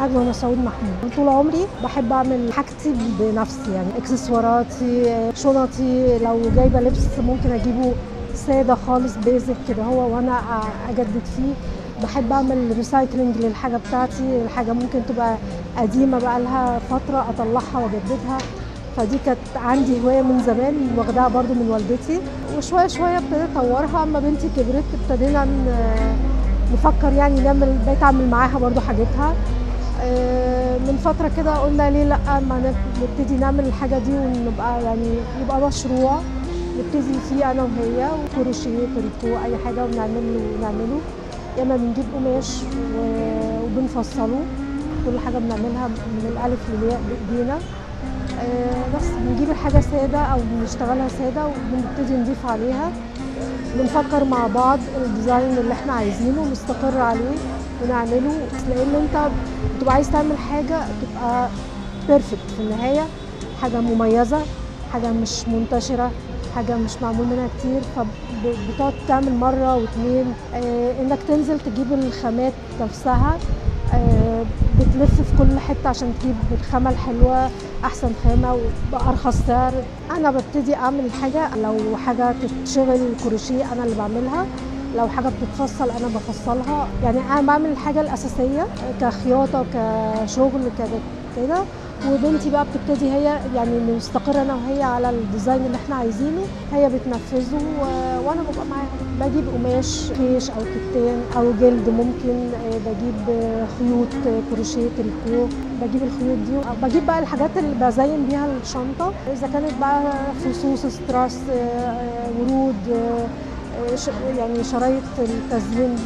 نجوى مسعود محمود. طول عمري بحب اعمل حاجتي بنفسي، يعني اكسسواراتي، شنطي، لو جايبه لبس ممكن اجيبه ساده خالص بيزك كده هو وانا اجدد فيه. بحب اعمل ريسايكلينج للحاجه بتاعتي، الحاجه ممكن تبقى قديمه بقى لها فتره اطلعها واجددها. فدي كانت عندي هوايه من زمان واخداها برضو من والدتي، وشويه شويه ابتديت اطورها. اما بنتي كبرت ابتدينا نفكر يعني نعمل، بقيت اعمل معاها برضو حاجتها. من فتره كده قلنا ليه لا ما نبتدي نعمل الحاجه دي ونبقى يعني يبقى مشروع نبتدي فيه انا وهي، وكروشيه تريكو اي حاجه ونعمله. يا اما بنجيب قماش وبنفصله، كل حاجه بنعملها من الالف للياء بايدينا. بس بنجيب الحاجه ساده او بنشتغلها ساده وبنبتدي نضيف عليها، بنفكر مع بعض الديزاين اللي احنا عايزينه ونستقر عليه ونعمله. لان انت بتبقى عايز تعمل حاجه تبقى بيرفكت في النهايه، حاجه مميزه، حاجه مش منتشره، حاجه مش معمول منها كتير، فبتقعد تعمل مره واتنين. انك تنزل تجيب الخامات نفسها، بتلف في كل حته عشان تجيب الخامه الحلوه، احسن خامه وبارخص سعر. انا ببتدي اعمل الحاجه، لو حاجه تتشغل كروشيه انا اللي بعملها، لو حاجه بتتفصل انا بفصلها. يعني انا بعمل الحاجه الاساسيه كخياطه كشغل كده، وبنتي بقى بتبتدي هي يعني نستقر انا وهي على الديزاين اللي احنا عايزينه، هي بتنفذه وانا ببقى معاها. بجيب قماش خيش او كتان او جلد، ممكن بجيب خيوط كروشيه تريكو، بجيب الخيوط دي. بجيب بقى الحاجات اللي بزين بيها الشنطه، اذا كانت بقى فصوص ستراس ورود، يعني شرايط التزيين